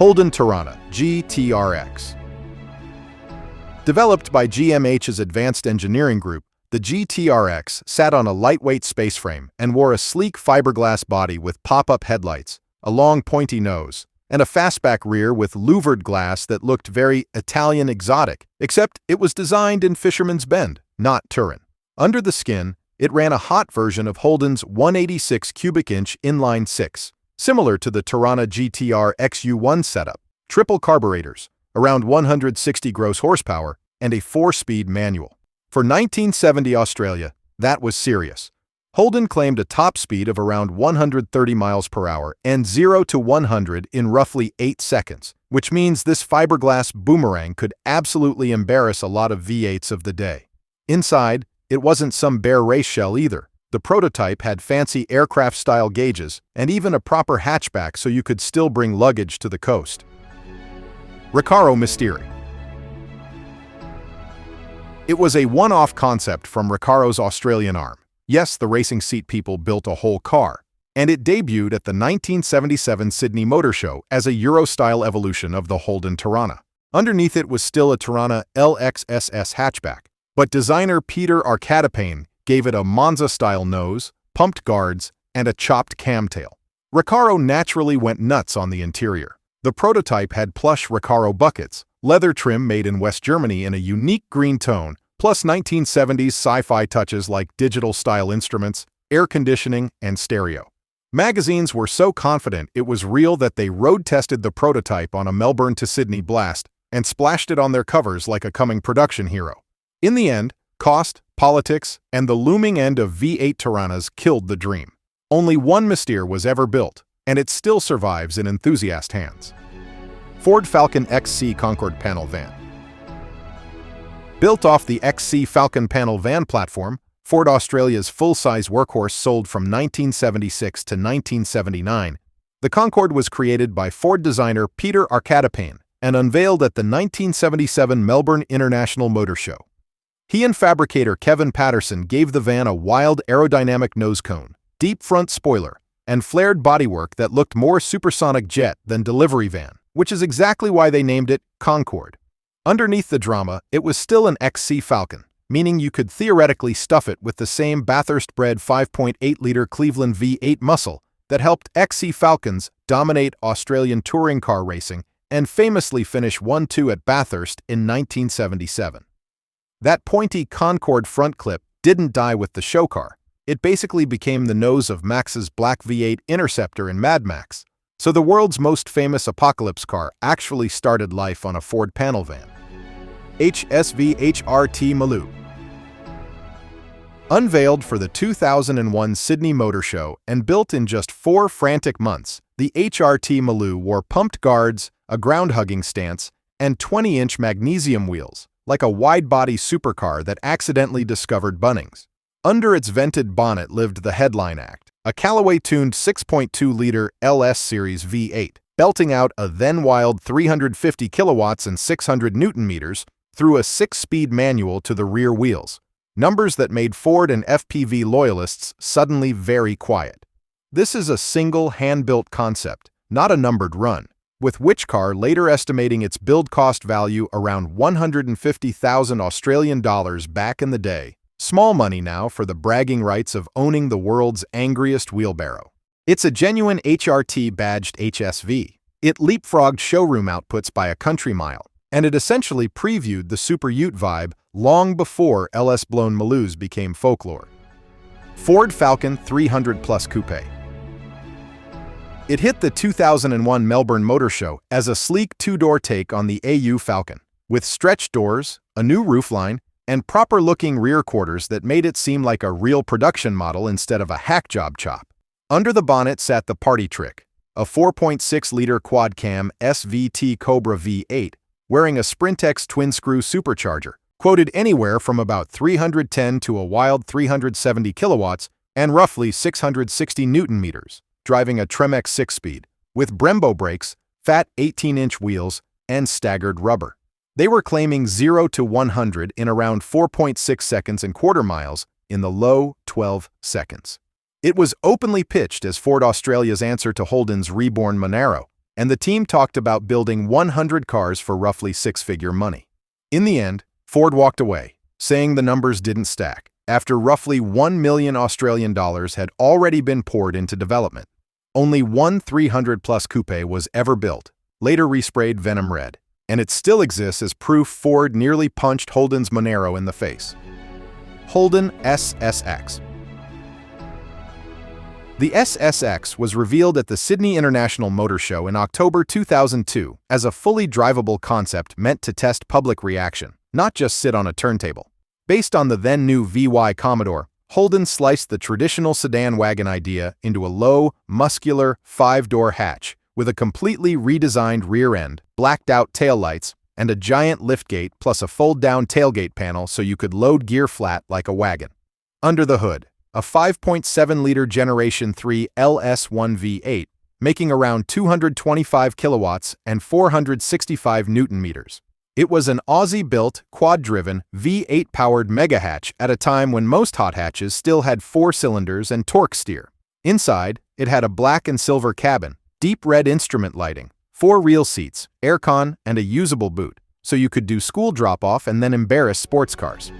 Holden Torana GTR-X. Developed by GMH's Advanced Engineering Group, the GTR-X sat on a lightweight space frame and wore a sleek fiberglass body with pop-up headlights, a long pointy nose, and a fastback rear with louvered glass that looked very Italian exotic, except it was designed in Fisherman's Bend, not Turin. Under the skin, it ran a hot version of Holden's 186 cubic inch inline six, similar to the Torana GTR-X U1 setup, triple carburetors, around 160 gross horsepower, and a 4-speed manual. For 1970 Australia, that was serious. Holden claimed a top speed of around 130 miles per hour and 0 to 100 in roughly 8 seconds, which means this fiberglass boomerang could absolutely embarrass a lot of V8s of the day. Inside, it wasn't some bare race shell either. The prototype had fancy aircraft-style gauges and even a proper hatchback so you could still bring luggage to the coast. Recaro Mystere. It was a one-off concept from Recaro's Australian arm. Yes, the racing seat people built a whole car, and it debuted at the 1977 Sydney Motor Show as a Euro-style evolution of the Holden Torana. Underneath it was still a Torana LXSS hatchback, but designer PDEvolution gave it a Monza-style nose, pumped guards, and a chopped camtail. Recaro naturally went nuts on the interior. The prototype had plush Recaro buckets, leather trim made in West Germany in a unique green tone, plus 1970s sci-fi touches like digital-style instruments, air conditioning, and stereo. Magazines were so confident it was real that they road-tested the prototype on a Melbourne to Sydney blast and splashed it on their covers like a coming production hero. In the end, cost, politics, and the looming end of V8 Toranas killed the dream. Only one Mystere was ever built, and it still survives in enthusiast hands. Ford Falcon XC Concorde panel van. Built off the XC Falcon panel van platform, Ford Australia's full-size workhorse sold from 1976 to 1979, the Concorde was created by Ford designer PDEvolution and unveiled at the 1977 Melbourne International Motor Show. He and fabricator Kevin Patterson gave the van a wild aerodynamic nose cone, deep front spoiler, and flared bodywork that looked more supersonic jet than delivery van, which is exactly why they named it Concorde. Underneath the drama, it was still an XC Falcon, meaning you could theoretically stuff it with the same Bathurst-bred 5.8-liter Cleveland V8 muscle that helped XC Falcons dominate Australian touring car racing and famously finish 1-2 at Bathurst in 1977. That pointy Concorde front clip didn't die with the show car. It basically became the nose of Max's black V8 Interceptor in Mad Max. So the world's most famous apocalypse car actually started life on a Ford panel van. HSV HRT Maloo. Unveiled for the 2001 Sydney Motor Show and built in just 4 frantic months, the HRT Maloo wore pumped guards, a ground-hugging stance, and 20-inch magnesium wheels, like a wide-body supercar that accidentally discovered Bunnings. Under its vented bonnet lived the headline act, a Callaway-tuned 6.2-liter LS Series V8, belting out a then-wild 350 kilowatts and 600 newton-meters through a 6-speed manual to the rear wheels, numbers that made Ford and FPV loyalists suddenly very quiet. This is a single hand-built concept, not a numbered run, with which car later estimating its build cost value around 150,000 Australian dollars back in the day. Small money now for the bragging rights of owning the world's angriest wheelbarrow. It's a genuine HRT-badged HSV. It leapfrogged showroom outputs by a country mile, and it essentially previewed the Super Ute vibe long before LS-blown Maloos became folklore. Ford Falcon 300 Plus Coupe. It hit the 2001 Melbourne Motor Show as a sleek 2-door take on the AU Falcon, with stretched doors, a new roofline, and proper-looking rear quarters that made it seem like a real production model instead of a hack job chop. Under the bonnet sat the party trick, a 4.6-liter quad-cam SVT Cobra V8 wearing a Sprintex twin-screw supercharger, quoted anywhere from about 310 to a wild 370 kilowatts and roughly 660 newton-meters, driving a Tremex 6-speed, with Brembo brakes, fat 18-inch wheels, and staggered rubber. They were claiming 0 to 100 in around 4.6 seconds and quarter miles in the low 12 seconds. It was openly pitched as Ford Australia's answer to Holden's reborn Monaro, and the team talked about building 100 cars for roughly six-figure money. In the end, Ford walked away, saying the numbers didn't stack, after roughly $1 million Australian dollars had already been poured into development. Only one 300-plus coupe was ever built, later resprayed venom red, and it still exists as proof Ford nearly punched Holden's Monaro in the face. Holden SSX. The SSX was revealed at the Sydney International Motor Show in October 2002 as a fully drivable concept meant to test public reaction, not just sit on a turntable. Based on the then-new VY Commodore, Holden sliced the traditional sedan wagon idea into a low, muscular, five-door hatch with a completely redesigned rear end, blacked-out taillights, and a giant liftgate plus a fold-down tailgate panel so you could load gear flat like a wagon. Under the hood, a 5.7-liter Generation 3 LS1 V8, making around 225 kilowatts and 465 newton-meters. It was an Aussie-built, quad-driven, V8-powered mega hatch at a time when most hot hatches still had 4 cylinders and torque steer. Inside, it had a black and silver cabin, deep red instrument lighting, 4 real seats, aircon, and a usable boot, so you could do school drop-off and then embarrass sports cars.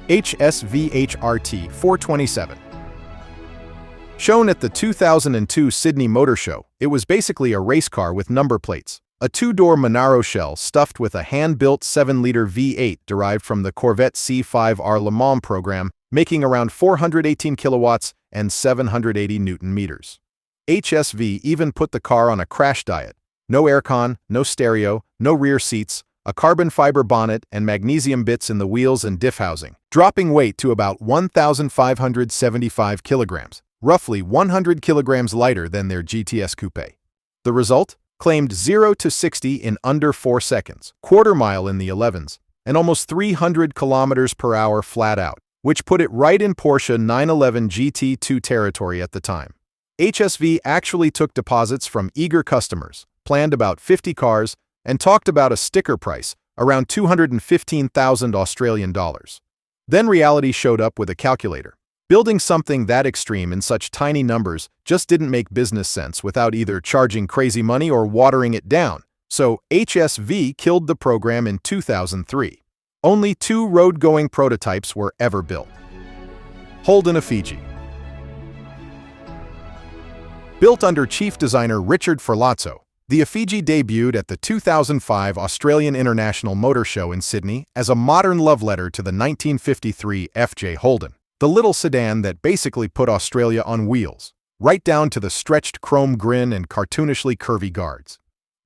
HSV HRT 427. Shown at the 2002 Sydney Motor Show, it was basically a race car with number plates. A 2-door Monaro shell stuffed with a hand-built 7-liter V8 derived from the Corvette C5R Le Mans program, making around 418 kilowatts and 780 newton-meters. HSV even put the car on a crash diet. No aircon, no stereo, no rear seats, a carbon fiber bonnet and magnesium bits in the wheels and diff housing, dropping weight to about 1,575 kilograms, roughly 100 kilograms lighter than their GTS Coupe. The result? Claimed 0 to 60 in under 4 seconds, quarter-mile in the 11s, and almost 300 kilometers per hour flat out, which put it right in Porsche 911 GT2 territory at the time. HSV actually took deposits from eager customers, planned about 50 cars, and talked about a sticker price, around 215,000 Australian dollars. Then reality showed up with a calculator. Building something that extreme in such tiny numbers just didn't make business sense without either charging crazy money or watering it down, so HSV killed the program in 2003. Only 2 road-going prototypes were ever built. Holden Efijy. Built under chief designer Richard Ferlazzo, the Efijy debuted at the 2005 Australian International Motor Show in Sydney as a modern love letter to the 1953 FJ Holden, the little sedan that basically put Australia on wheels, right down to the stretched chrome grin and cartoonishly curvy guards.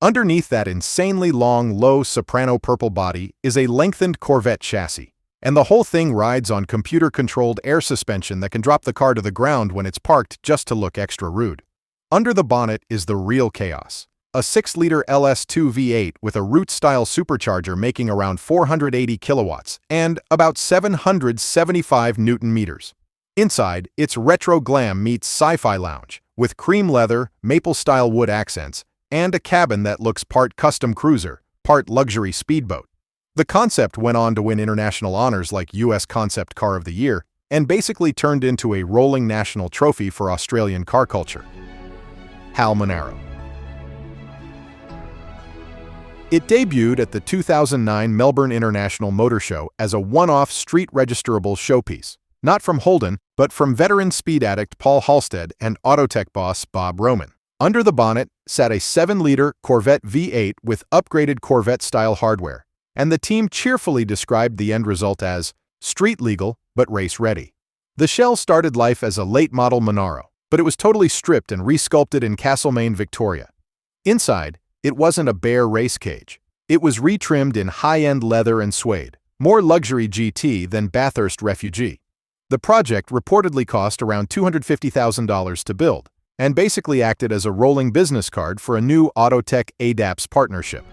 Underneath that insanely long, low soprano purple body is a lengthened Corvette chassis, and the whole thing rides on computer-controlled air suspension that can drop the car to the ground when it's parked just to look extra rude. Under the bonnet is the real chaos. A 6-liter LS2 V8 with a Root-style supercharger making around 480 kilowatts and about 775 newton-meters. Inside, it's retro glam meets sci-fi lounge, with cream leather, maple-style wood accents, and a cabin that looks part custom cruiser, part luxury speedboat. The concept went on to win international honors like US Concept Car of the Year and basically turned into a rolling national trophy for Australian car culture. Monaro. It debuted at the 2009 Melbourne International Motor Show as a one-off street registerable showpiece, not from Holden, but from veteran speed addict Paul Halstead and Autotech boss Bob Roman. Under the bonnet sat a 7-liter Corvette V8 with upgraded Corvette-style hardware, and the team cheerfully described the end result as street-legal but race-ready. The shell started life as a late-model Monaro, but it was totally stripped and resculpted in Castlemaine, Victoria. Inside, it wasn't a bare race cage. It was retrimmed in high-end leather and suede, more luxury GT than Bathurst Refugee. The project reportedly cost around $250,000 to build, and basically acted as a rolling business card for a new Autotech ADAPS partnership.